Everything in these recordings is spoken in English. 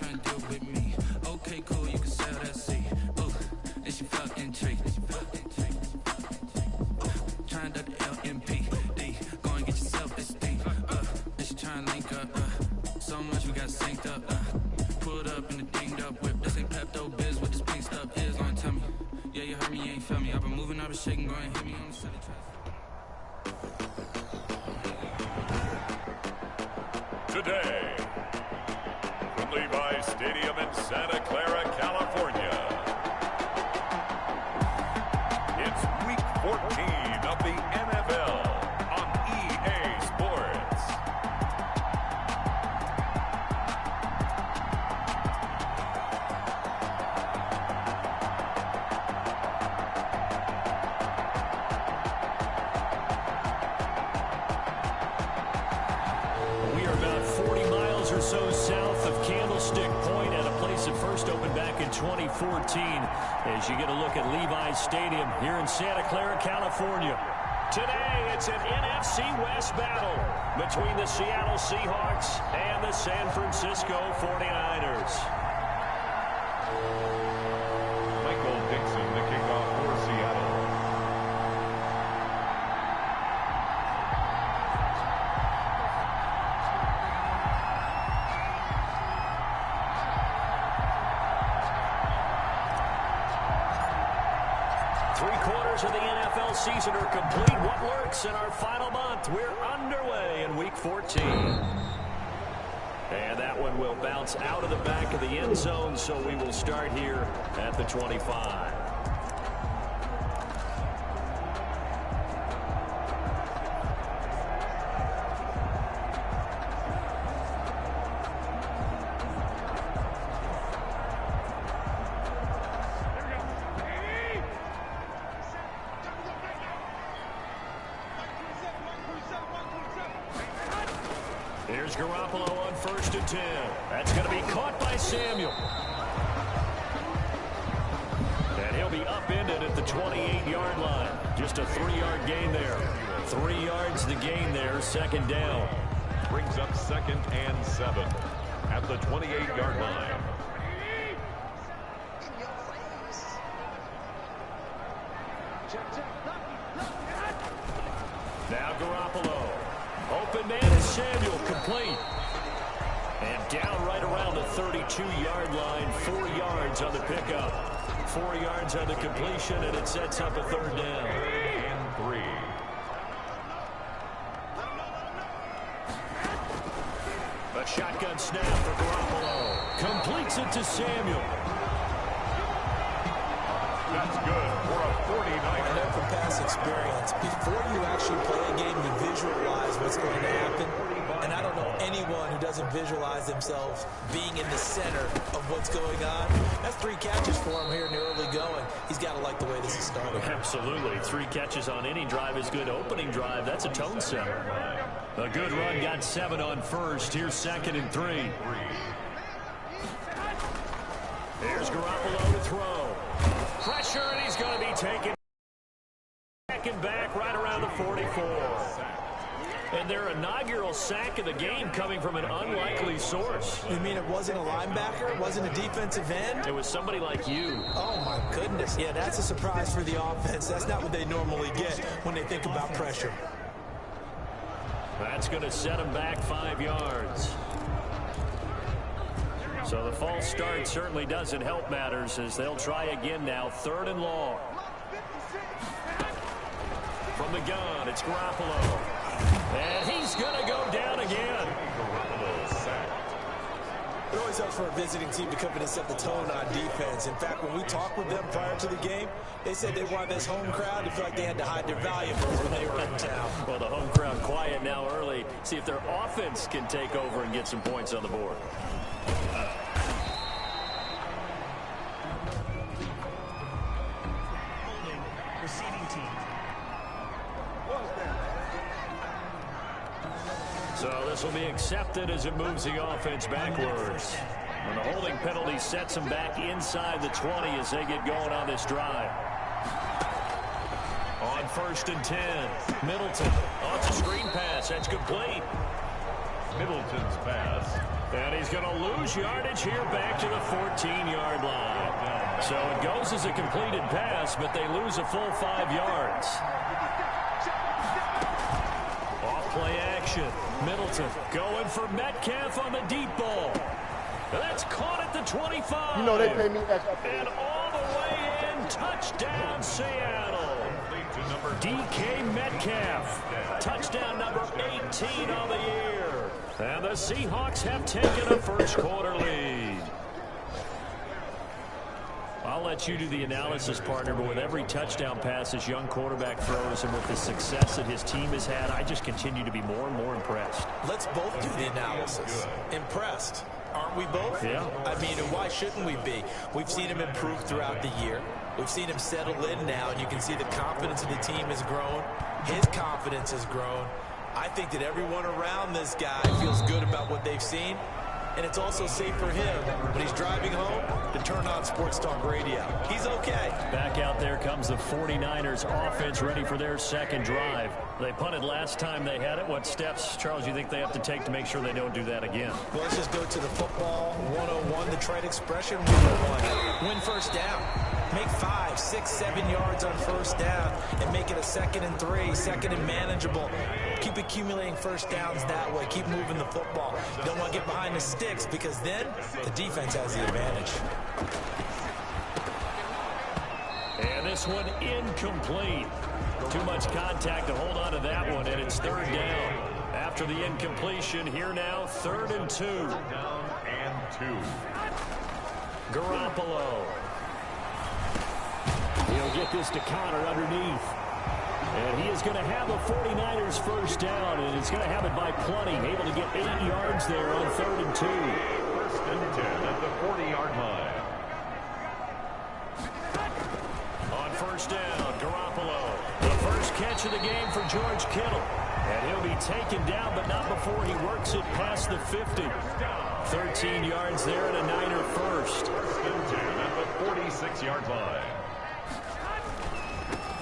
trying to deal with me. Okay, cool, you can sell that seat. Ooh, and she felt intrigued. Trying to LMPD. Go and get yourself this thing. And she trying to link up. So much we got synced up. Pulled up in the dinged up whip. This ain't Pepto Biz with this pink stuff. Is on tell me. Yeah, you heard me, you ain't felt me. I've been moving, I've been shaking, go and hit me on the silly track. Today, from Levi's Stadium in Santa Clara, California, it's week 14 of the NFL on EA Sports. We are about 40 miles or so south of Candlestick Point at a place that first opened back in 2014 as you get a look at Levi's Stadium here in Santa Clara, California. Today, it's an NFC West battle between the Seattle Seahawks and the San Francisco 49ers. Michael Dixon, the kickoff for Seattle. Three-quarters of the NFL season are complete. What lurks in our final month? We're underway in week 14. And that one will bounce out of the back of the end zone, so we will start here at the 25. Here's Garoppolo on 1st and 10. That's going to be caught by Samuel. And he'll be upended at the 28-yard line. Just a 3-yard gain there. 3 yards the gain there, second down. Brings up 2nd and 7 at the 28-yard line. Now Garoppolo. Open man is Samuel, complete. And down right around the 32-yard line, 4 yards on the pickup. 4 yards on the completion, and it sets up a third down. And 3. A shotgun snap for Garoppolo. Completes it to Samuel. That's good for a 49er. I know from past experience, before you actually play a game, you visualize what's going to happen. And I don't know anyone who doesn't visualize themselves being in the center of what's going on. That's 3 catches for him here in the early going. He's got to like the way this is starting. Absolutely. 3 catches on any drive is good. Opening drive, that's a tone setter. A good run, got 7 on first. Here's 2nd and 3. Here's Garoppolo to throw. Pressure, and he's going to be taken back right around the 44. And their inaugural sack of the game coming from an unlikely source. You mean it wasn't a linebacker? It wasn't a defensive end? It was somebody like you. Oh, my goodness. Yeah, that's a surprise for the offense. That's not what they normally get when they think about pressure. That's going to set them back 5 yards. So the false start certainly doesn't help matters as they'll try again now. 3rd and long. From the gun, it's Garoppolo. And he's going to go down again. It always helps for a visiting team to come in and set the tone on defense. In fact, when we talked with them prior to the game, they said they wanted this home crowd to feel like they had to hide their valuables when they were in town. Well, the home crowd quiet now early. See if their offense can take over and get some points on the board. Receiving team. So this will be accepted as it moves the offense backwards. And the holding penalty sets them back inside the 20 as they get going on this drive. On 1st and 10, Middleton off the screen pass. That's complete. Middleton's pass And he's going to lose yardage here back to the 14-yard line. So it goes as a completed pass, but they lose a full 5 yards. Off-play action. Middleton going for Metcalf on the deep ball. That's caught at the 25. You know they pay me extra. And all the way in, touchdown Seattle. DK Metcalf, touchdown number 18 on the year. And the Seahawks have taken a first quarter lead. I'll let you do the analysis, partner, but with every touchdown pass this young quarterback throws and with the success that his team has had, I just continue to be more and more impressed. Let's both do the analysis. Impressed. Aren't we both? Yeah. I mean, and why shouldn't we be? We've seen him improve throughout the year. We've seen him settle in now, and you can see the confidence of the team has grown. His confidence has grown. I think that everyone around this guy feels good about what they've seen. And it's also safe for him when he's driving home to turn on Sports Talk Radio. He's okay. Back out there comes the 49ers offense ready for their second drive. They punted last time they had it. What steps, Charles, you think they have to take to make sure they don't do that again? Well, let's just go to the football 101, the trade expression 101. Win first down. Make 5, 6, 7 yards on first down and make it a 2nd and 3, 2nd and manageable. Keep accumulating first downs that way. Keep moving the football. You don't want to get behind the sticks because then the defense has the advantage. And this one incomplete. Too much contact to hold on to that one, and it's third down. After the incompletion, here now, 3rd and 2. Down and 2. Garoppolo. He'll get this to Connor underneath. And he is going to have a 49ers first down, and he's going to have it by plenty. Able to get 8 yards there on 3rd and 2. 1st and 10 at the 40-yard line. On first down, Garoppolo. The first catch of the game for George Kittle. And he'll be taken down, but not before he works it past the 50. 13 yards there and a Niner first. 1st and 10 at the 46-yard line.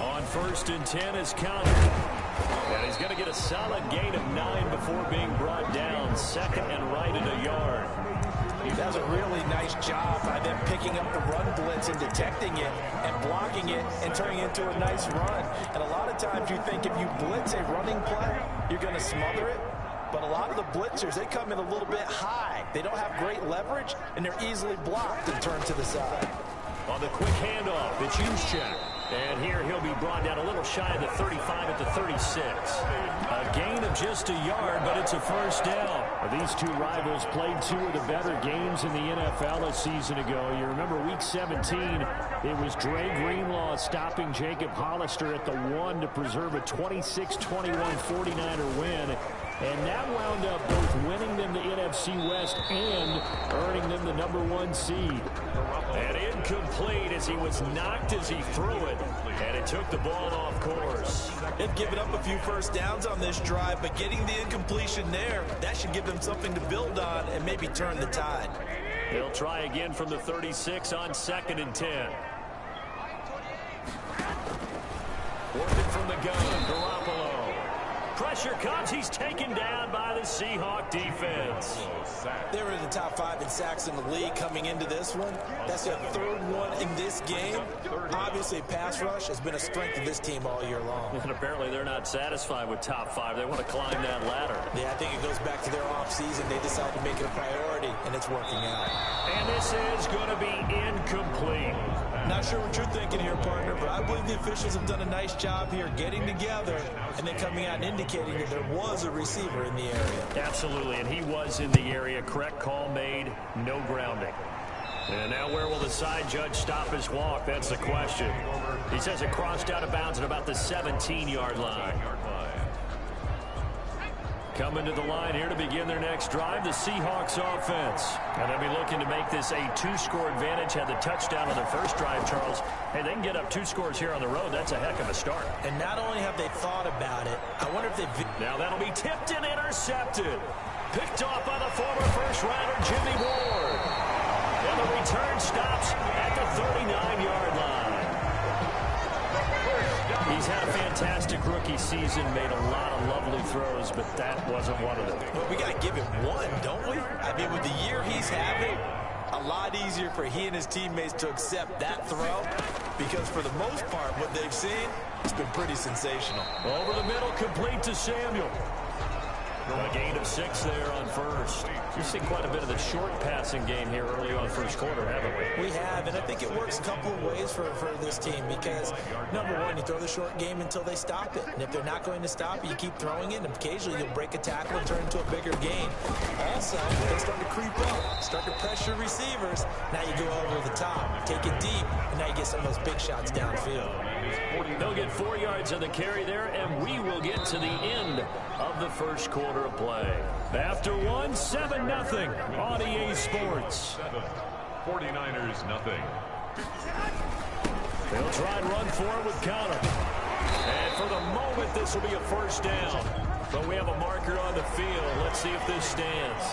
On 1st and 10 is Connor. And he's going to get a solid gain of 9 before being brought down. 2nd and right at a yard. He does a really nice job by them picking up the run blitz and detecting it and blocking it and turning it into a nice run. And a lot of times you think if you blitz a running play, you're going to smother it. But a lot of the blitzers, they come in a little bit high. They don't have great leverage, and they're easily blocked and turned to the side. On the quick handoff, it's Juszczyk. And here he'll be brought down a little shy of the 35 at the 36. A gain of just a yard, but it's a first down. These two rivals played 2 of the better games in the NFL a season ago. You remember week 17, it was Dre Greenlaw stopping Jacob Hollister at the 1 to preserve a 26-21 49er win. And that wound up both winning them the NFC West and earning them the #1 seed. And incomplete as he was knocked as he threw it. And it took the ball off course. They've given up a few first downs on this drive, but getting the incompletion there, that should give them something to build on and maybe turn the tide. He'll try again from the 36 on 2nd and 10. Working from the gun, Garoppolo. Pressure comes. He's taken down by the Seahawk defense. They were in the top 5 in sacks in the league coming into this one. That's their 3rd one in this game. Obviously, pass rush has been a strength of this team all year long. And apparently they're not satisfied with top 5. They want to climb that ladder. Yeah, I think it goes back to their offseason. They decided to make it a priority, and it's working out. And this is going to be incomplete. Not sure what you're thinking here, partner, but I believe the officials have done a nice job here getting together and then coming out and indicating that there was a receiver in the area. Absolutely, and he was in the area. Correct call made, no grounding. And now where will the side judge stop his walk? That's the question. He says it crossed out of bounds at about the 17-yard line. Coming to the line here to begin their next drive, the Seahawks offense. And they'll be looking to make this a 2-score advantage. Had the touchdown on their first drive, Charles. Hey, they can get up 2 scores here on the road. That's a heck of a start. And not only have they thought about it, I wonder if they've... Now that'll be tipped and intercepted. Picked off by the former first-rounder, Jimmy Ward. And the return stops at the 39-yard line. He He's had a fantastic rookie season, made a lot of lovely throws, but that wasn't one of them. Well, we got to give him one, don't we? I mean, with the year he's having, a lot easier for he and his teammates to accept that throw, because for the most part, what they've seen, it's been pretty sensational. Over the middle, complete to Samuel. A gain of 6 there on first. We've seen quite a bit of the short passing game here early on first quarter, haven't we? We have, and I think it works a couple of ways for this team because, number one, you throw the short game until they stop it. And if they're not going to stop it, you keep throwing it, and occasionally you'll break a tackle and turn into a bigger gain. Also, they start to creep up, start to pressure receivers. Now you go over the top, take it deep, and now you get some of those big shots downfield. They'll get 4 yards on the carry there, and we will get to the end of the first quarter of play. After 7-0 on EA Sports. 49ers nothing. They'll try and run for it with Connor. And for the moment, this will be a first down. But we have a marker on the field. Let's see if this stands.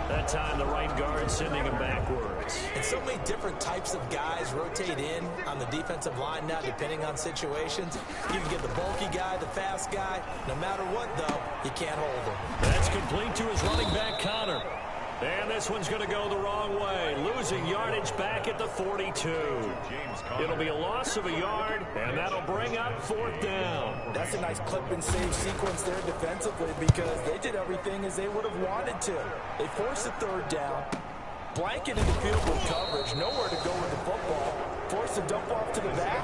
That time, the right guard sending him backwards. And so many different types of guys rotate in on the defensive line now, depending on situations. You can get the bulky guy, the fast guy. No matter what, though, you can't hold him. That's complete to his running back, Connor. And this one's going to go the wrong way. Losing yardage back at the 42. It'll be a loss of a yard, and that'll bring up 4th down. That's a nice clip and save sequence there defensively because they did everything as they would have wanted to. They forced the 3rd down, blanketed the field with coverage, nowhere to go with the football, forced a dump off to the back,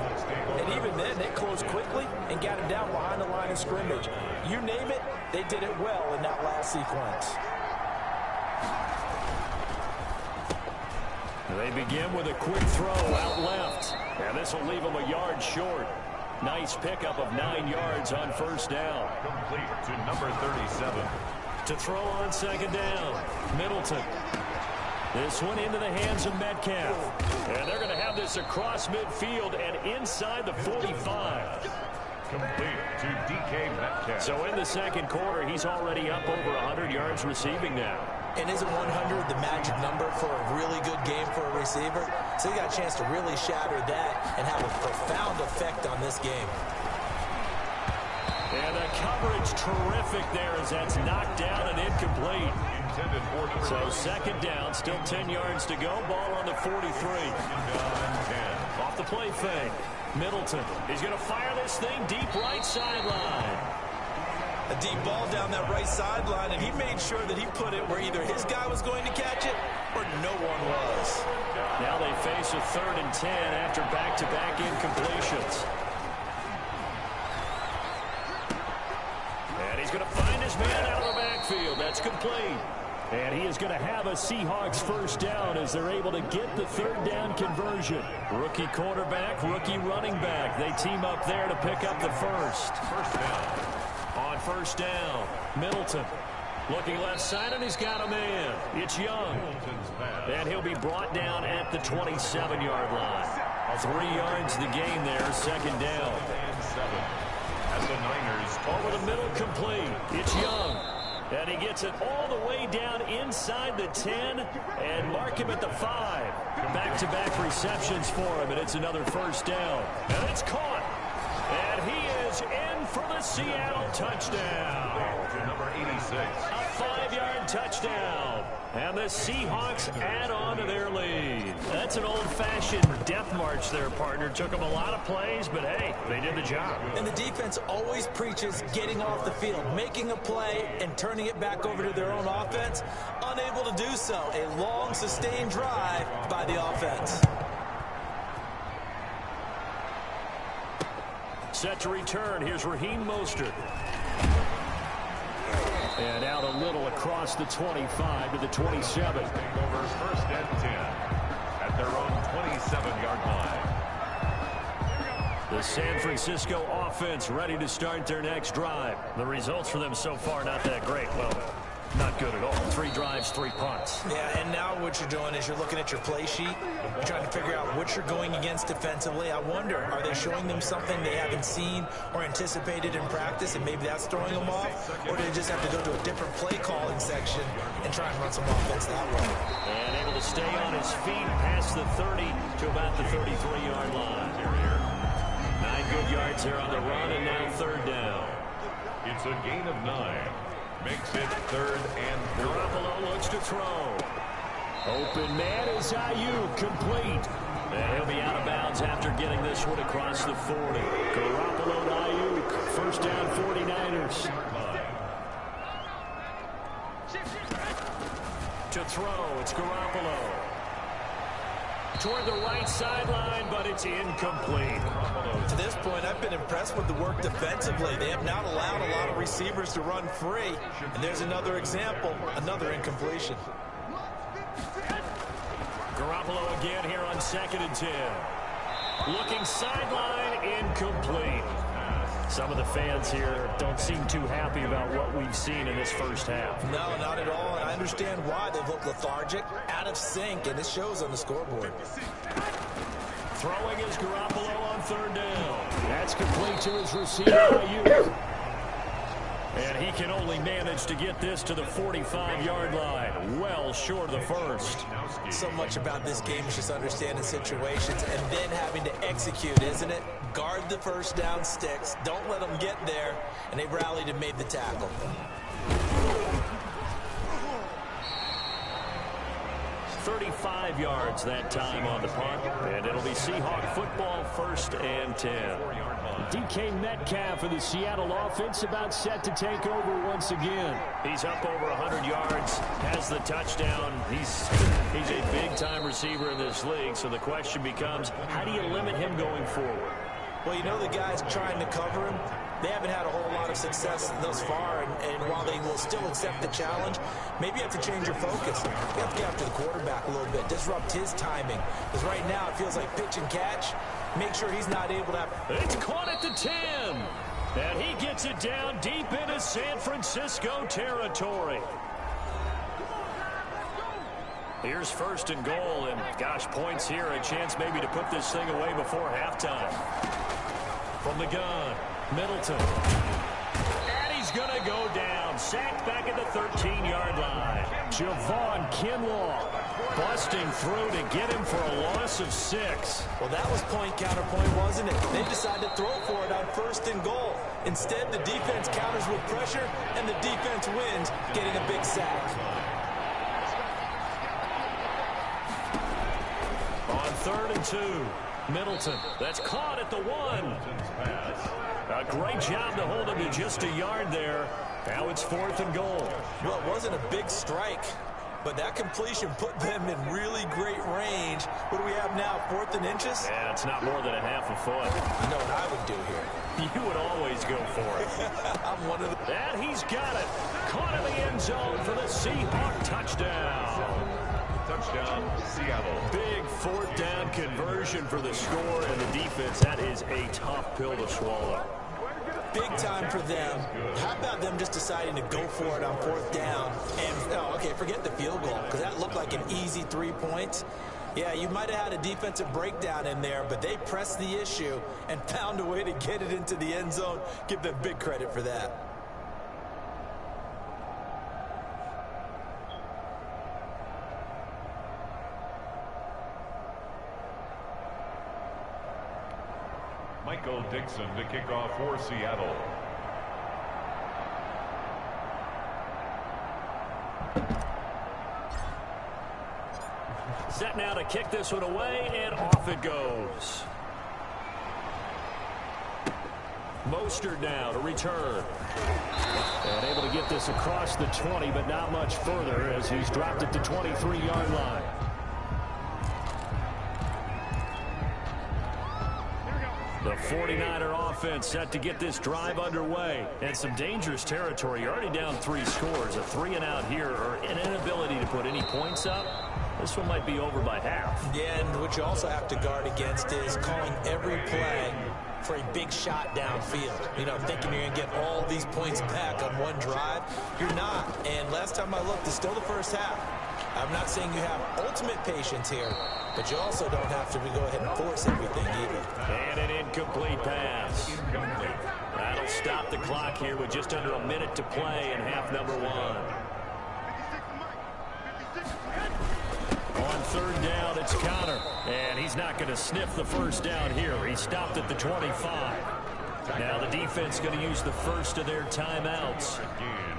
and even then they closed quickly and got him down behind the line of scrimmage. You name it, they did it well in that last sequence. They begin with a quick throw out left. And this will leave them a yard short. Nice pickup of 9 yards on first down. Complete to number 37. To throw on 2nd down. Middleton. This one into the hands of Metcalf. And they're going to have this across midfield and inside the 45. Complete to DK Metcalf. So in the second quarter, he's already up over 100 yards receiving now. And isn't 100 the magic number for a really good game for a receiver? So he got a chance to really shatter that and have a profound effect on this game. And the coverage terrific there as that's knocked down and incomplete. So 2nd down, still 10 yards to go. Ball on the 43. Off the play fake. Middleton. He's going to fire this thing deep right sideline. A deep ball down that right sideline, and he made sure that he put it where either his guy was going to catch it or no one was. Now they face a 3rd and 10 after back-to-back incompletions. And he's going to find his man out of the backfield. That's complete. And he is going to have a Seahawks first down as they're able to get the 3rd down conversion. Rookie quarterback, rookie running back. They team up there to pick up the first. First down. On first down, Middleton looking left side, and he's got a man. It's Young. And he'll be brought down at the 27-yard line. 3 yards the gain there, 2nd down. And 7. As the Niners over the middle complete. It's Young. And he gets it all the way down inside the 10 and mark him at the 5. Back-to-back receptions for him, and it's another first down. And it's caught. And he is in for the Seattle touchdown. to number 86. A 5-yard touchdown. And the Seahawks add on to their lead. That's an old-fashioned death march there, partner. Took them a lot of plays, but hey, they did the job. And the defense always preaches getting off the field, making a play, and turning it back over to their own offense. Unable to do so. A long, sustained drive by the offense. Set to return. Here's Raheem Mostert. And out a little across the 25 to the 27. Over first and 10 at their own 27-yard line. The San Francisco offense ready to start their next drive. The results for them so far not that great. Well, Not good at all. 3 drives, 3 punts. Yeah, and now what you're doing is you're looking at your play sheet. You're trying to figure out what you're going against defensively. I wonder, are they showing them something they haven't seen or anticipated in practice, and maybe that's throwing them off? Or do they just have to go to a different play calling section and try and run some offense that way? And able to stay on his feet past the 30 to about the 33-yard line. 9 good yards here on the run, and now 3rd down. It's a gain of 9. Makes it 3rd and 4. Garoppolo looks to throw. Open man is Ayuk, complete. And he'll be out of bounds after getting this one across the 40. Garoppolo to Ayuk. 1st down, 49ers. To throw, it's Garoppolo. Toward the right sideline, but it's incomplete. To this point, I've been impressed with the work defensively. They have not allowed a lot of receivers to run free. And there's another example, another incompletion. Garoppolo again here on 2nd and 10. Looking sideline, incomplete. Some of the fans here don't seem too happy about what we've seen in this first half. No, not at all, and I understand why. They've looked lethargic, out of sync, and it shows on the scoreboard. Throwing is Garoppolo on 3rd down. That's complete to his receiver, Ayuk. And he can only manage to get this to the 45-yard line, well short of the 1st. So much about this game is just understanding situations and then having to execute, isn't it? Guard the 1st down sticks. Don't let them get there. And they rallied and made the tackle. 35 yards that time on the punt. And it'll be Seahawk football, 1st and 10. DK Metcalf for the Seattle offense about set to take over once again. He's up over 100 yards, has the touchdown. He's a big-time receiver in this league, so the question becomes, how do you limit him going forward? Well, you know the guys trying to cover him, they haven't had a whole lot of success thus far, and while they will still accept the challenge, maybe you have to change your focus. You have to get after the quarterback a little bit, disrupt his timing, because right now it feels like pitch and catch. Make sure he's not able to have... It's caught at the 10. And he gets it down deep into San Francisco territory. Here's 1st and goal, and gosh, points here, a chance maybe to put this thing away before halftime. From the gun, Middleton. And he's going to go down. Sacked back at the 13-yard line. Javon Kinlaw busting through to get him for a loss of 6. Well, that was point counterpoint, wasn't it? They decided to throw for it on 1st and goal. Instead, the defense counters with pressure, and the defense wins, getting a big sack. On 3rd and 2, Middleton. That's caught at the 1. A great job to hold him to just a yard there. Now it's 4th and goal. Well, it wasn't a big strike, but that completion put them in really great range. What do we have now, 4th and inches? Yeah, it's not more than a half a foot. You know what I would do here? You would always go for it. I'm one of the... And he's got it. Caught in the end zone for the Seahawk touchdown. Touchdown, Seattle. Big 4th down conversion for the score, and the defense, that is a tough pill to swallow. Big time for them. How about them just deciding to go for it on 4th down? And, okay, forget the field goal, because that looked like an easy 3 points. Yeah, you might have had a defensive breakdown in there, but they pressed the issue and found a way to get it into the end zone. Give them big credit for that. Michael Dixon to kick off for Seattle. Set now to kick this one away, and off it goes. Mostert now to return. And able to get this across the 20, but not much further as he's dropped it to 23-yard line. The 49er offense set to get this drive underway. And some dangerous territory. You're already down 3 scores. A 3-and-out here, or an inability to put any points up. This one might be over by half. Yeah, and what you also have to guard against is calling every play for a big shot downfield. You know, thinking you're going to get all these points back on one drive. You're not. And last time I looked, it's still the first half. I'm not saying you have ultimate patience here, but you also don't have to go ahead and force everything either. And an incomplete pass. That'll stop the clock here with just under a minute to play in half number one. On third down, it's Connor. And he's not going to sniff the first down here. He stopped at the 25. Now the defense going to use the first of their timeouts,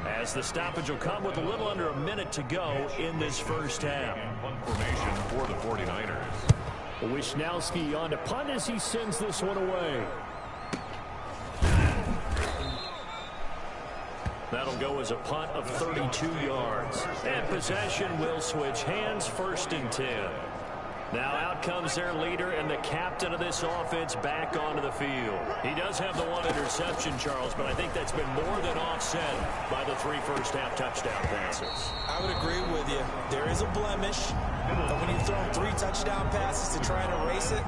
as the stoppage will come with a little under a minute to go in this first half. Formation for the 49ers. Wisnowski on to punt as he sends this one away. That'll go as a punt of 32 yards. And possession will switch hands, 1st and 10. Now out comes their leader and the captain of this offense back onto the field. He does have the one interception, Charles, but I think that's been more than offset by the 3 first-half touchdown passes. I would agree with you. There is a blemish, but when you throw 3 touchdown passes to try and erase it,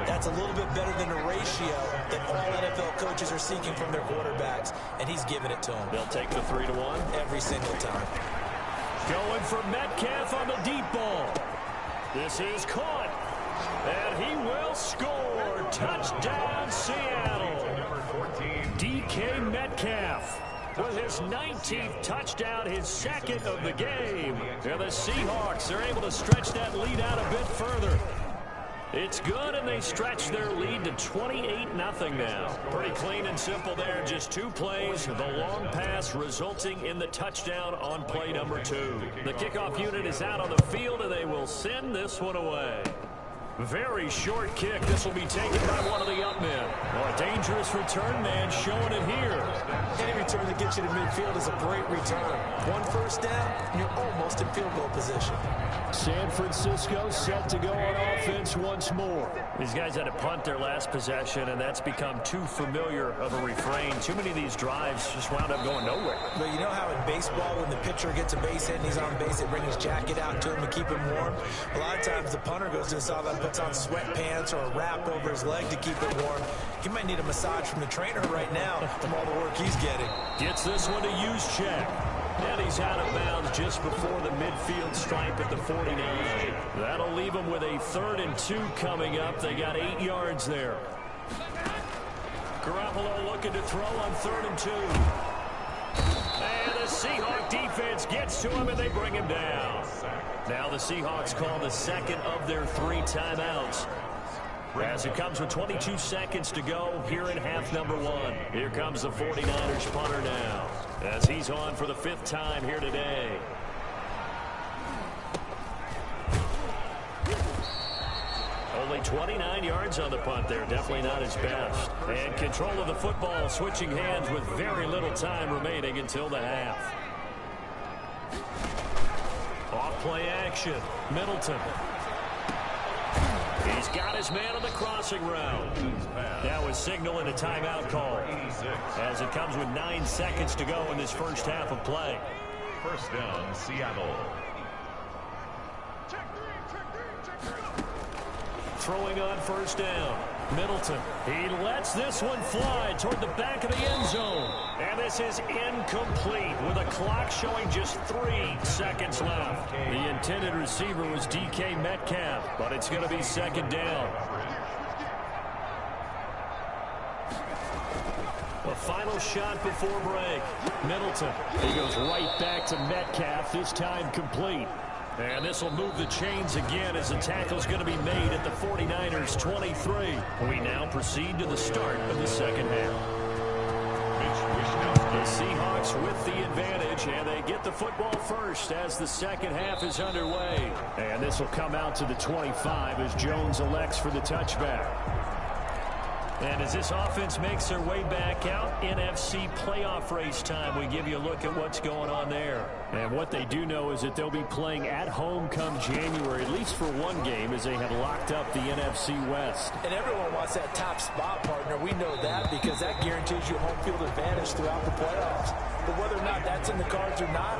that's a little bit better than the ratio that all NFL coaches are seeking from their quarterbacks, and he's giving it to them. They'll take the 3-1 every single time. Going for Metcalf on the deep ball. This is caught, and he will score. Touchdown, Seattle. DK Metcalf with his 19th touchdown, his 2nd of the game. And the Seahawks are able to stretch that lead out a bit further. It's good, and they stretch their lead to 28-0 now. Pretty clean and simple there. Just 2 plays. The long pass resulting in the touchdown on play number 2. The kickoff unit is out on the field, and they will send this one away. Very short kick. This will be taken by one of the up men. Well, a dangerous return man showing it here. Any return that gets you to midfield is a great return. 1 first down, and you're almost in field goal position. San Francisco set to go on offense once more. These guys had to punt their last possession, and that's become too familiar of a refrain. Too many of these drives just wound up going nowhere. But you know how in baseball, when the pitcher gets a base hit and he's on base, they bring his jacket out to him to keep him warm? A lot of times the punter goes to the sideline, puts on sweatpants or a wrap over his leg to keep it warm. He might need a massage from the trainer right now from all the work he's getting. Gets this one to use check. And he's out of bounds just before the midfield stripe at the 49. That'll leave him with a 3rd and 2 coming up. They got 8 yards there. Garoppolo looking to throw on 3rd and 2. And the Seahawk defense gets to him, and they bring him down. Now the Seahawks call the 2nd of their 3 timeouts, as it comes with 22 seconds to go here in half number 1. Here comes the 49ers punter now, as he's on for the 5th time here today. Only 29 yards on the punt there. Definitely not his best. And control of the football, switching hands with very little time remaining until the half. Off play action. Middleton. He's got his man on the crossing route. Now a signal and a timeout call, as it comes with 9 seconds to go in this first half of play. First down, Seattle. Throwing on first down. Middleton. He lets this one fly toward the back of the end zone. And this is incomplete with a clock showing just 3 seconds left. The intended receiver was DK Metcalf, but it's going to be 2nd down. A final shot before break. Middleton. He goes right back to Metcalf, this time complete. And this will move the chains again as the tackle's going to be made at the 49ers 23. We now proceed to the start of the second half. The Seahawks with the advantage, and they get the football first as the second half is underway. And this will come out to the 25 as Jones elects for the touchback. And as this offense makes their way back out, NFC playoff race time, we give you a look at what's going on there. And what they do know is that they'll be playing at home come January, at least for one game, as they have locked up the NFC West. And everyone wants that top spot, partner. We know that because that guarantees you home field advantage throughout the playoffs. But whether or not that's in the cards or not,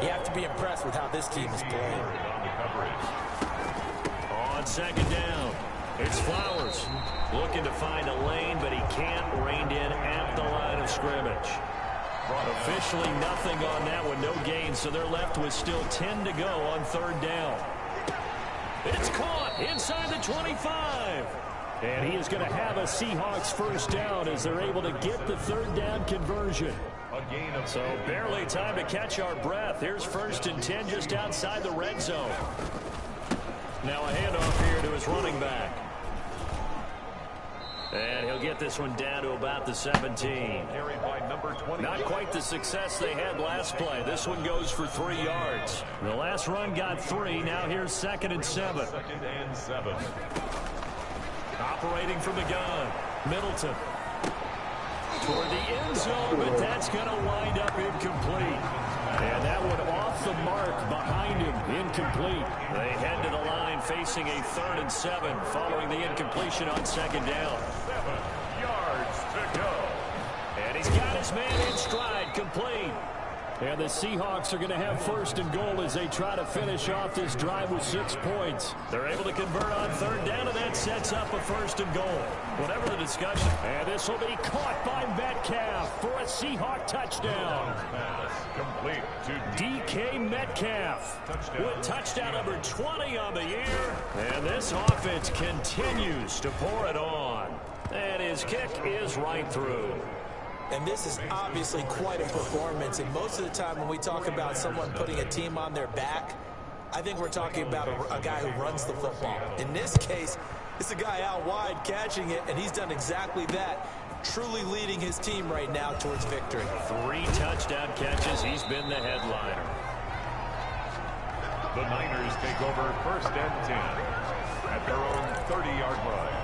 you have to be impressed with how this team is playing. On second down, It's Flowers looking to find a lane, but he can't. Reined in at the line of scrimmage. Officially nothing on that one, no gain, so they're left with still 10 to go on third down. It's caught inside the 25. And he is going to have a Seahawks first down as they're able to get the third down conversion. So barely time to catch our breath. Here's 1st and 10 just outside the red zone. Now a handoff here to his running back. And he'll get this one down to about the 17. Not quite the success they had last play. This one goes for 3 yards. The last run got 3. Now here's 2nd and 7. Operating from the gun. Middleton. Toward the end zone, but that's going to wind up incomplete. And that one off the mark behind him, incomplete. They head to the line facing a 3rd and 7 following the incompletion on 2nd down. 7 yards to go. And he's got his man in stride, complete. And the Seahawks are going to have 1st and goal as they try to finish off this drive with 6 points. They're able to convert on 3rd down, and that sets up a 1st and goal. Whatever the discussion. And this will be caught by Metcalf for a Seahawk touchdown. Complete to DK Metcalf with touchdown number 20 on the year. And this offense continues to pour it on. And his kick is right through. And this is obviously quite a performance. And most of the time when we talk about someone putting a team on their back, I think we're talking about a guy who runs the football. In this case, it's a guy out wide catching it, and he's done exactly that, truly leading his team right now towards victory. 3 touchdown catches. He's been the headliner. The Niners take over 1st and 10 at their own 30-yard line.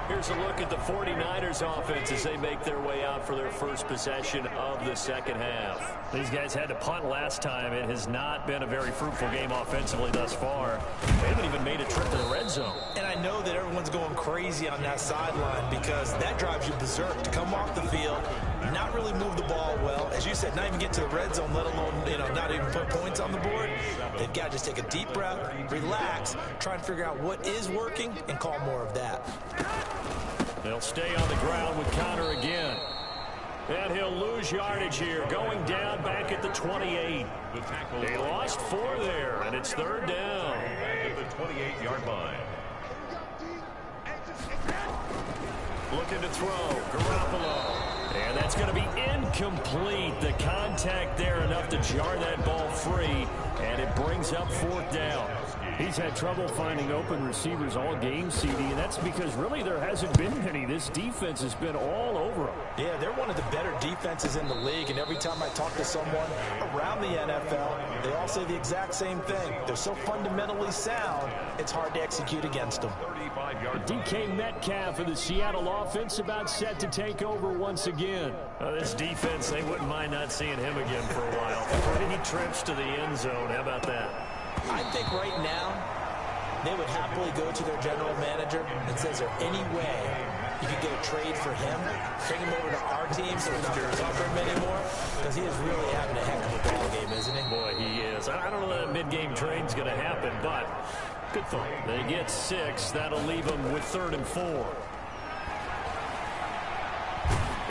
Here's a look at the 49ers offense as they make their way out for their first possession of the second half. These guys had to punt last time. It has not been a very fruitful game offensively thus far. They haven't even made a trip to the red zone. And I know that everyone's going crazy on that sideline because that drives you berserk to come off the field, not really move the ball well. As you said, not even get to the red zone, let alone, not even put points on the board. They've got to just take a deep breath, relax, try and figure out what is working, and call more of that. They'll stay on the ground with Connor again. And he'll lose yardage here, going down back at the 28. They lost 4 there, and it's 3rd down. At the 28-yard line. Looking to throw, Garoppolo. And that's going to be incomplete. The contact there enough to jar that ball free, and it brings up 4th down. He's had trouble finding open receivers all game, CD, and that's because really there hasn't been any. This defense has been all over him. Yeah, they're one of the better defenses in the league, and every time I talk to someone around the NFL, they all say the exact same thing. They're so fundamentally sound, it's hard to execute against them. DK Metcalf of the Seattle offense about set to take over once again. This defense, they wouldn't mind not seeing him again for a while. 3 trips to the end zone. How about that? I think right now they would happily go to their general manager and say, is there any way you could get a trade for him, bring him over to our team so we don't have to cover him anymore? Because he is really having a heck of a ball game, isn't he? Boy, he is. I don't know that mid-game trade's going to happen, but good thought. They get 6. That'll leave them with 3rd and 4.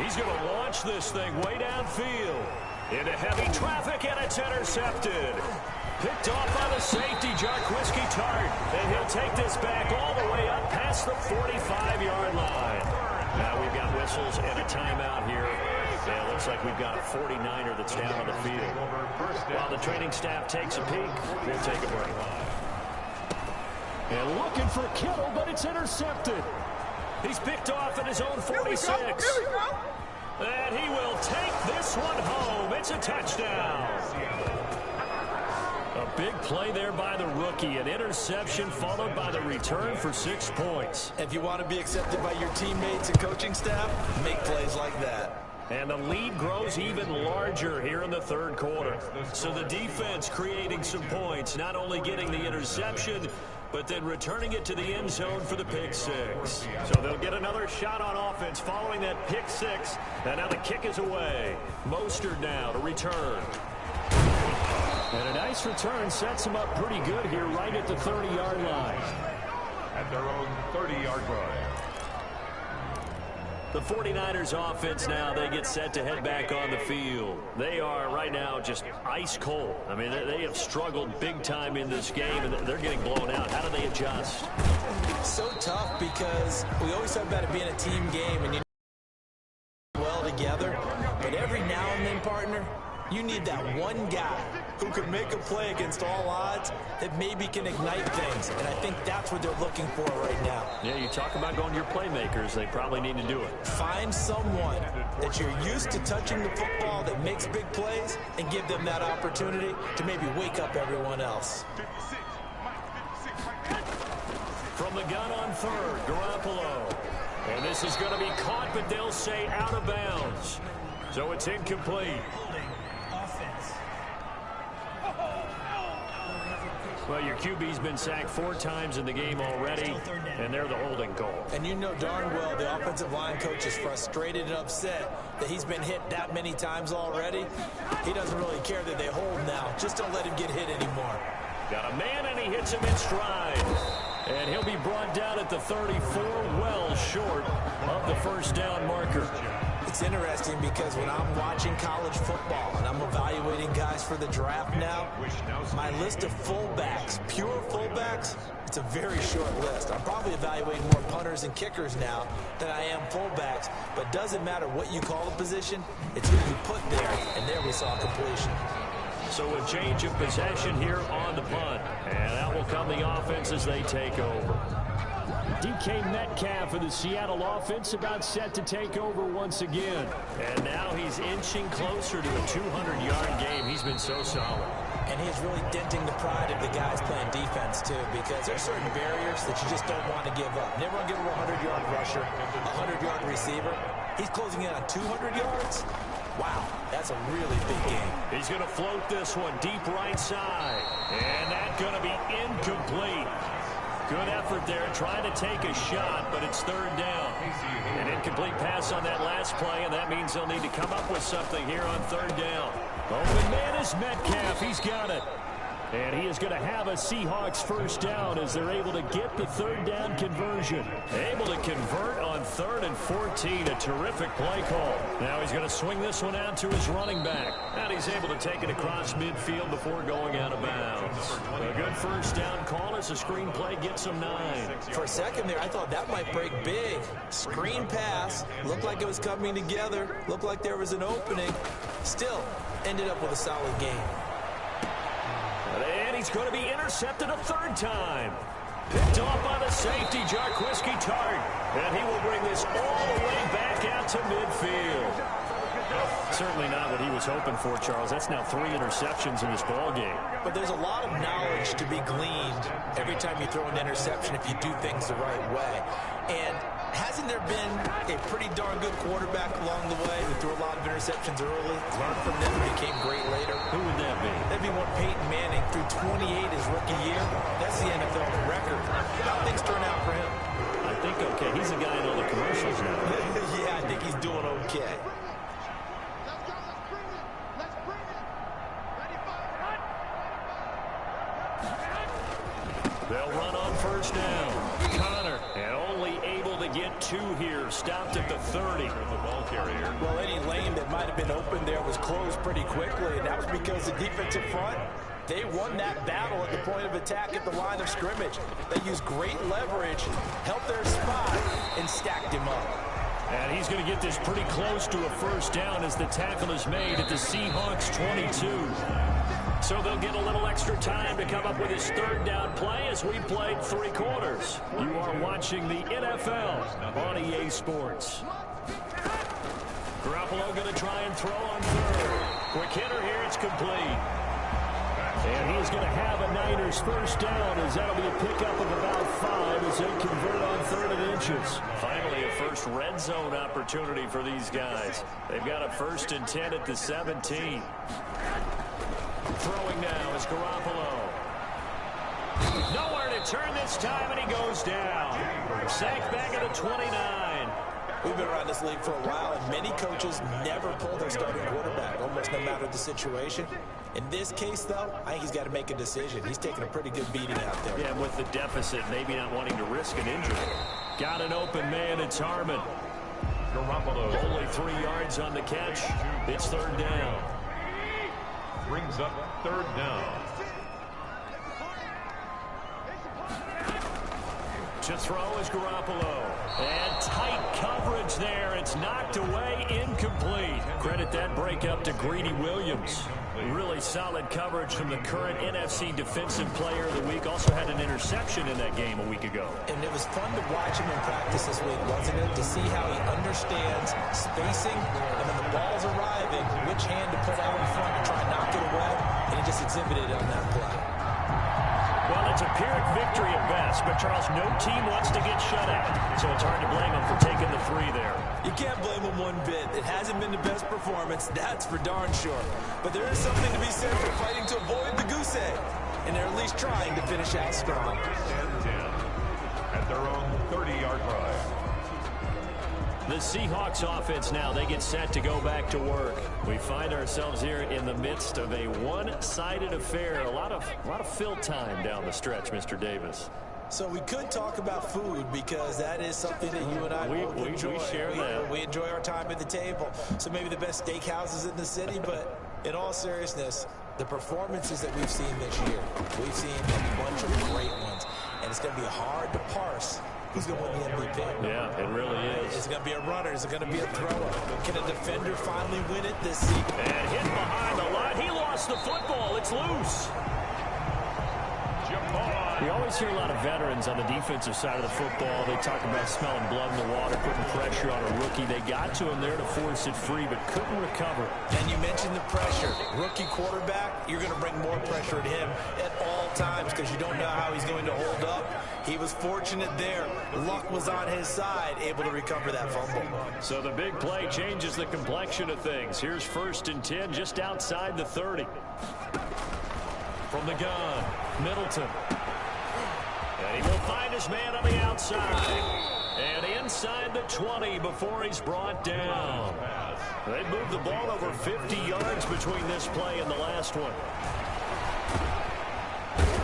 He's going to launch this thing way downfield. Into heavy traffic, and it's intercepted. Picked off by the safety, Jarquiski Tart. And he'll take this back all the way up past the 45-yard line. Now we've got whistles and a timeout here. Yeah, looks like we've got a 49er that's down on the field. While the training staff takes a peek, we'll take a break. And looking for Kittle, but it's intercepted. He's picked off at his own 46. And he will take this one home. It's a touchdown. A big play there by the rookie. An interception followed by the return for 6 points. If you want to be accepted by your teammates and coaching staff, make plays like that. And the lead grows even larger here in the 3rd quarter. So the defense creating some points, not only getting the interception, but then returning it to the end zone for the pick 6. So they'll get another shot on offense following that pick 6. And now the kick is away. Mostert now to return. And a nice return sets him up pretty good here right at the 30-yard line. at their own 30-yard line. The 49ers offense now, they get set to head back on the field. They are right now just ice cold. I mean, they have struggled big time in this game, and they're getting blown out. How do they adjust? So tough because we always talk about it being a team game and you well together. But every now and then, partner, you need that one guy who can make a play against all odds that maybe can ignite things. And I think that's what they're looking for right now. Yeah, you talk about going to your playmakers. They probably need to do it. Find someone that you're used to touching the football that makes big plays and give them that opportunity to maybe wake up everyone else. From the gun on third, Garoppolo. And this is going to be caught, but they'll say out of bounds. So it's incomplete. Well, your QB's been sacked 4 times in the game already, and they're the holding call. And you know darn well the offensive line coach is frustrated and upset that he's been hit that many times already. He doesn't really care that they hold now. Just don't let him get hit anymore. Got a man, and he hits him in stride. And he'll be brought down at the 34, well short of the first down marker. It's interesting because when I'm watching college football and I'm evaluating guys for the draft now, my list of fullbacks, pure fullbacks, it's a very short list. I'm probably evaluating more punters and kickers now than I am fullbacks, but it doesn't matter what you call the position, it's who you put there, and there we saw completion. So a change of possession here on the punt. And out will come the offense as they take over. DK Metcalf of the Seattle offense about set to take over once again. And now he's inching closer to a 200-yard game. He's been so solid. And he's really denting the pride of the guys playing defense, too, because there's certain barriers that you just don't want to give up. Never want to give him a 100-yard rusher, a 100-yard receiver. He's closing in on 200 yards. Wow, that's a really big game. He's going to float this one deep right side. And that's going to be incomplete. Good effort there, trying to take a shot, but it's third down. An incomplete pass on that last play, and that means they'll need to come up with something here on third down. Open man is Metcalf. He's got it. And he is going to have a Seahawks first down as they're able to get the third down conversion. Able to convert on 3rd and 14. A terrific play call. Now he's going to swing this one out to his running back. And he's able to take it across midfield before going out of bounds. A good first down call as the screen play gets him 9. For a second there, I thought that might break big. Screen pass. Looked like it was coming together. Looked like there was an opening. Still, ended up with a solid game. And he's going to be intercepted a 3rd time. Picked off by the safety, Jarquiski Tart. And he will bring this all the way back out to midfield. Certainly not what he was hoping for, Charles. That's now 3 interceptions in this ball game. But there's a lot of knowledge to be gleaned every time you throw an interception if you do things the right way. And hasn't there been a pretty darn good quarterback along the way who threw a lot of interceptions early, learned from them, and became great later? Who would that be? That'd be one Peyton Manning, threw 28 his rookie year. That's the NFL record. How things turn out for him? I think okay. He's a guy in all the commercials now. Yeah, I think he's doing okay. They'll run on first down. Connor, and only able to get 2 here. Stopped at the 30. The ball carrier. Well, any lane that might have been open there was closed pretty quickly, and that was because the defensive front, they won that battle at the point of attack at the line of scrimmage. They used great leverage, helped their spot, and stacked him up. And he's going to get this pretty close to a first down as the tackle is made at the Seahawks 22. So they'll get a little extra time to come up with his 3rd down play as we played 3 quarters. You are watching the NFL on EA Sports. Garoppolo going to try and throw on 3rd. Quick hitter here, it's complete. And he is going to have a Niners first down as that'll be a pickup of about 5 as they convert on 3rd and inches. Finally, a first red zone opportunity for these guys. They've got a 1st and 10 at the 17. Throwing now is Garoppolo. Nowhere to turn this time, and he goes down. Sacked back at the 29. We've been around this league for a while, and many coaches never pull their starting quarterback, almost no matter the situation. In this case, though, I think he's got to make a decision. He's taking a pretty good beating out there. Yeah, with the deficit, maybe not wanting to risk an injury. Got an open man, it's Harmon. Garoppolo. Only 3 yards on the catch. It's third down. Brings up third down. To throw is Garoppolo. And tight coverage there. It's knocked away, incomplete. Credit that breakup to Greedy Williams. Really solid coverage from the current NFC Defensive Player of the Week. Also had an interception in that game a week ago. And it was fun to watch him in practice this week, wasn't it? To see how he understands spacing, and when the ball's arriving, which hand to put out in front to try and knock it away, and he just exhibited it on that play. Well, it's a Pyrrhic victory at best, but Charles, no team wants to get shut out, so it's hard to blame them for taking the 3 there. You can't blame him one bit. It hasn't been the best performance, that's for darn sure. But there is something to be said for fighting to avoid the goose egg, and they're at least trying to finish out strong. And 10 at their own 30-yard line. The Seahawks offense now, they get set to go back to work. We find ourselves here in the midst of a one-sided affair. A lot of fill time down the stretch, Mr. Davis. So we could talk about food because that is something that you and I both enjoy. We share that. We enjoy our time at the table. So maybe the best steakhouses in the city, but in all seriousness, the performances that we've seen this year, we've seen a bunch of great ones. And it's going to be hard to parse who's going to win the MVP. Yeah, it really is. Is it going to be a runner? Is it going to be a thrower? Can a defender finally win it this season? And hit behind the line. He lost the football. It's loose. You always hear a lot of veterans on the defensive side of the football. They talk about smelling blood in the water, putting pressure on a rookie. They got to him there to force it free, but couldn't recover. And you mentioned the pressure. Rookie quarterback, you're going to bring more pressure at him at all times because you don't know how he's going to hold up. He was fortunate there. Luck was on his side, able to recover that fumble. So the big play changes the complexion of things. Here's 1st and 10 just outside the 30. From the gun, Middleton. And he will find his man on the outside. And inside the 20 before he's brought down. They moved the ball over 50 yards between this play and the last one.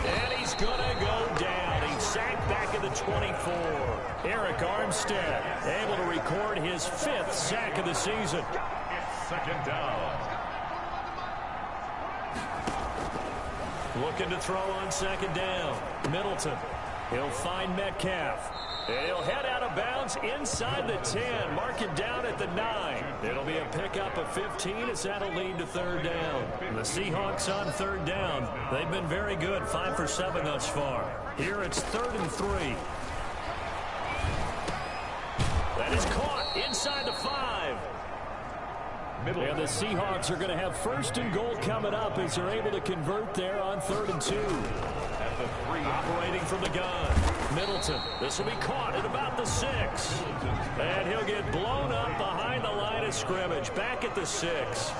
And he's going to go down. He's sacked back at the 24. Eric Armstead able to record his 5th sack of the season. It's 2nd down. Looking to throw on 2nd down. Middleton. He'll find Metcalf. And he'll head out of bounds inside the 10. Mark him down at the 9. It'll be a pickup of 15 as that'll lead to 3rd down. The Seahawks on 3rd down. They've been very good. 5 for 7 thus far. Here it's 3rd and 3. That is caught inside the 5. And the Seahawks are going to have 1st and goal coming up as they're able to convert there on 3rd and 2. At the 3. Operating from the gun. Middleton. This will be caught at about the 6. And he'll get blown up behind the line of scrimmage. Back at the 6.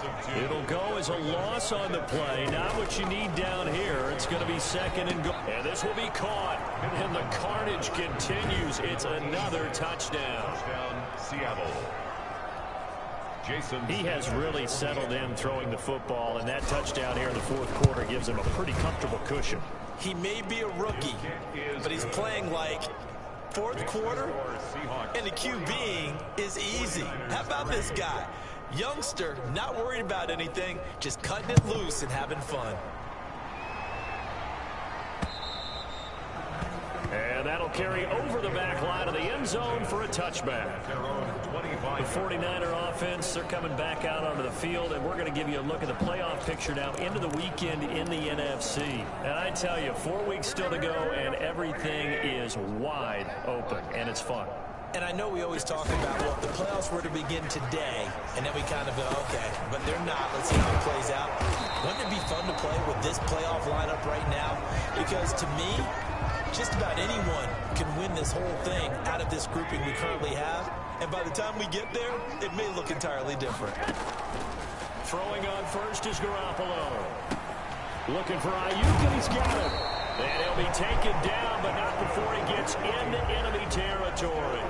It'll go as a loss on the play. Not what you need down here. It's going to be 2nd and goal. And this will be caught. And the carnage continues. It's another touchdown. Touchdown, Seattle. Jason. He has really settled in throwing the football, and that touchdown here in the 4th quarter gives him a pretty comfortable cushion. He may be a rookie, but he's playing like 4th quarter, and the QBing is easy. How about this guy? Youngster, not worried about anything, just cutting it loose and having fun. And that'll carry over the back line of the end zone for a touchback. The 49er offense, they're coming back out onto the field, and we're going to give you a look at the playoff picture now into the weekend in the NFC. And I tell you, 4 weeks still to go, and everything is wide open, and it's fun. And I know we always talk about, well, if the playoffs were to begin today, and then we kind of go, okay, but they're not. Let's see how it plays out. Wouldn't it be fun to play with this playoff lineup right now? Because to me, just about anyone can win this whole thing out of this grouping we currently have. And by the time we get there, it may look entirely different. Throwing on first is Garoppolo. Looking for Ayuk, and he's got it. And he'll be taken down, but not before he gets into enemy territory.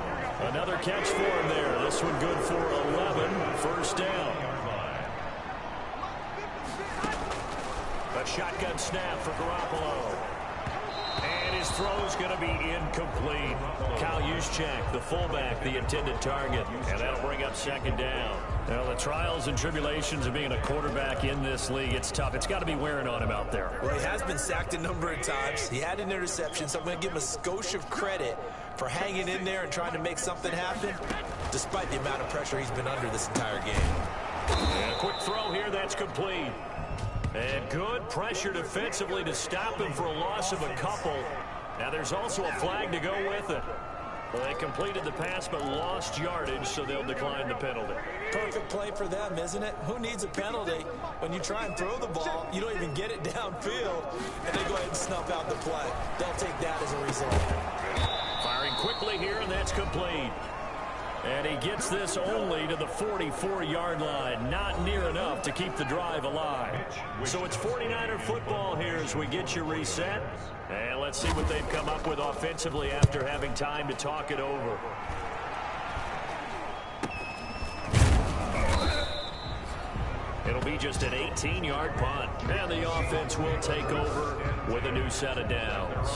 Another catch for him there. This one good for 11. First down. A shotgun snap for Garoppolo. And his throw's going to be incomplete. Kyle Juszczyk, the fullback, the intended target. And that'll bring up second down. Well, the trials and tribulations of being a quarterback in this league, it's tough. It's got to be wearing on him out there. Well, he has been sacked a number of times. He had an interception, so I'm going to give him a skosh of credit for hanging in there and trying to make something happen, despite the amount of pressure he's been under this entire game. And a quick throw here, that's complete. And good pressure defensively to stop him for a loss of a couple. Now there's also a flag to go with it. Well, they completed the pass but lost yardage, so they'll decline the penalty. Perfect play for them, isn't it? Who needs a penalty when you try and throw the ball, you don't even get it downfield, and they go ahead and snuff out the play. They'll take that as a result. Firing quickly here, and that's complete. And he gets this only to the 44-yard line. Not near enough to keep the drive alive. So it's 49er football here as we get you reset. And let's see what they've come up with offensively after having time to talk it over. It'll be just an 18-yard punt. And the offense will take over with a new set of downs.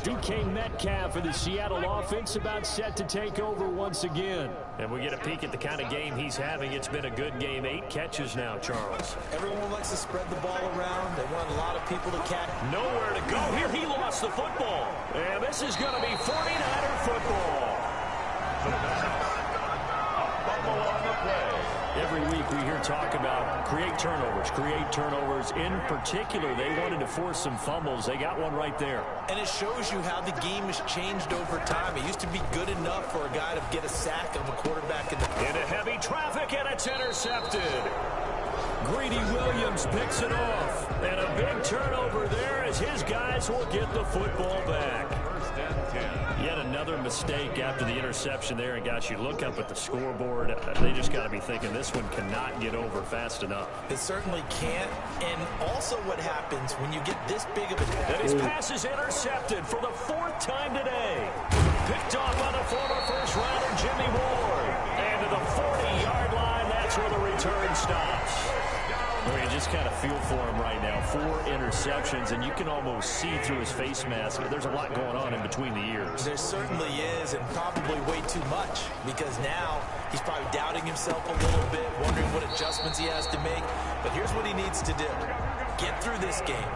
DK Metcalf for the Seattle offense about set to take over once again. And we get a peek at the kind of game he's having. It's been a good game. 8 catches now, Charles. Everyone likes to spread the ball around. They want a lot of people to catch. Nowhere to go. Here he lost the football. And this is going to be 49er football. Every week we hear talk about create turnovers. In particular, they wanted to force some fumbles. They got one right there. And it shows you how the game has changed over time. It used to be good enough for a guy to get a sack of a quarterback into heavy traffic, and it's intercepted. Greedy Williams picks it off. And a big turnover there as his guys will get the football back. Yet another mistake after the interception there. And, gosh, you look up at the scoreboard. They just got to be thinking this one cannot get over fast enough. It certainly can't. And also what happens when you get this big of a... And his pass is intercepted for the 4th time today. Picked off on a former first-rounder, Jimmy Ward. And to the 40-yard line, that's where the return stops. Well, you just kind of feel for him right now. 4 interceptions, and you can almost see through his face mask. There's a lot going on in between the ears. There certainly is, and probably way too much, because now he's probably doubting himself a little bit, wondering what adjustments he has to make. But here's what he needs to do. Get through this game.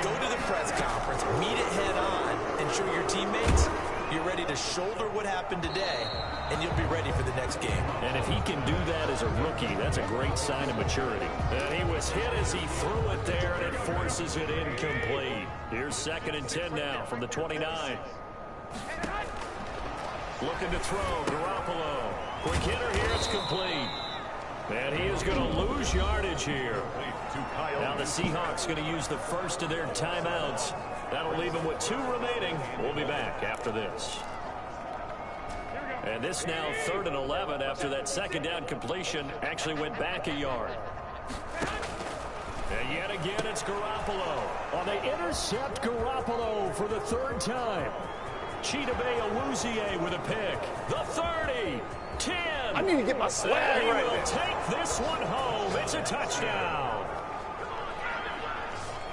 Go to the press conference, meet it head on, and show your teammates you're ready to shoulder what happened today, and you'll be ready for the next game. And if he can do that as a rookie, that's a great sign of maturity. And he was hit as he threw it there, and it forces it incomplete. Here's 2nd and 10 now from the 29. Looking to throw, Garoppolo. Quick hitter here, it's complete. And he is going to lose yardage here. Now the Seahawks going to use the first of their timeouts. That'll leave them with 2 remaining. We'll be back after this. And this now 3rd and 11 after that 2nd down completion actually went back a yard. And yet again, it's Garoppolo. Oh, they intercept Garoppolo for the 3rd time. Chidobe Awuzie with a pick. The 30, 10. I need to get my swag and right he will there. take this one home. It's a touchdown.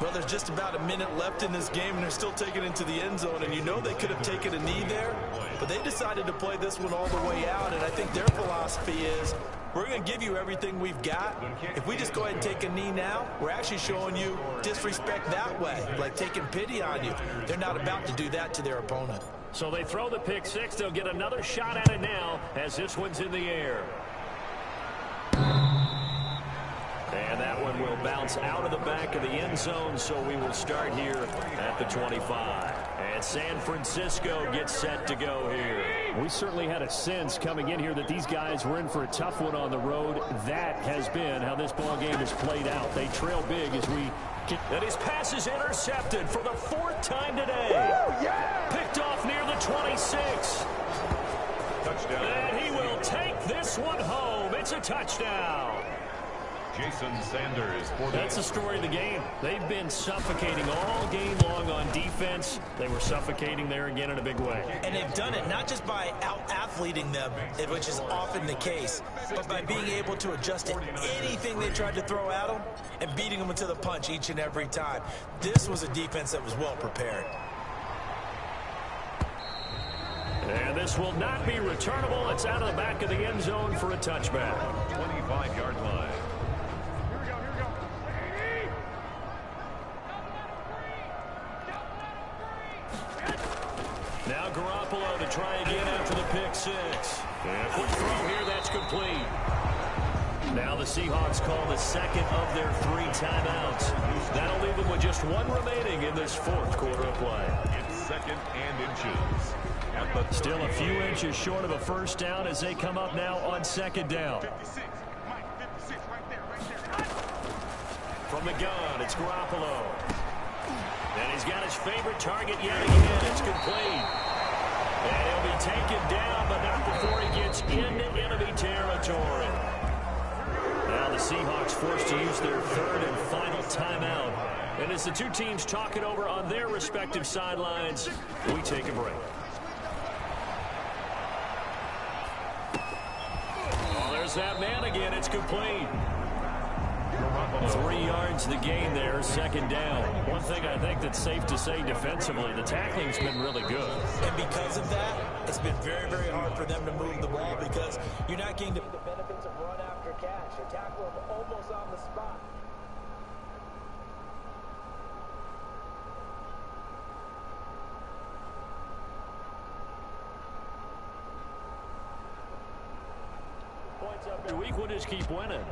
Well, there's just about a minute left in this game, and they're still taking it to the end zone, and you know they could have taken a knee there, but they decided to play this one all the way out, and I think their philosophy is, we're going to give you everything we've got. If we just go ahead and take a knee now, we're actually showing you disrespect that way, like taking pity on you. They're not about to do that to their opponent. So they throw the pick 6. They'll get another shot at it now as this one's in the air. And that one will bounce out of the back of the end zone, so we will start here at the 25. And San Francisco gets set to go here. We certainly had a sense coming in here that these guys were in for a tough one on the road. That has been how this ball game has played out. They trail big as we... And his pass is intercepted for the 4th time today. Woo, yeah! Picked off near the 26. Touchdown. And he will take this one home. It's a touchdown. Jason Sanders for the... That's the story of the game. They've been suffocating all game long on defense. They were suffocating there again in a big way. And they've done it not just by out-athleting them, which is often the case, but by being able to adjust to anything they tried to throw at them and beating them into the punch each and every time. This was a defense that was well prepared. And this will not be returnable. It's out of the back of the end zone for a touchback. 25-yard line. Now Garoppolo to try again after the pick six. And quick throw here, that's complete. Now the Seahawks call the second of their 3 timeouts. That'll leave them with just 1 remaining in this 4th quarter of play. It's 2nd and inches. Still a few inches short of a first down as they come up now on 2nd down. From the gun, it's Garoppolo. And he's got his favorite target yet again. It's complete. And he'll be taken down, but not before he gets into enemy territory. Now the Seahawks forced to use their 3rd and final timeout. And as the two teams talk it over on their respective sidelines, we take a break. Oh, there's that man again. It's complete. 3 yards the gain there, 2nd down. One thing I think that's safe to say defensively, the tackling's been really good. And because of that, it's been very, very hard for them to move the ball because you're not getting the benefits of run after catch. You tackle them almost on the spot. Points up every week, we'll just keep winning.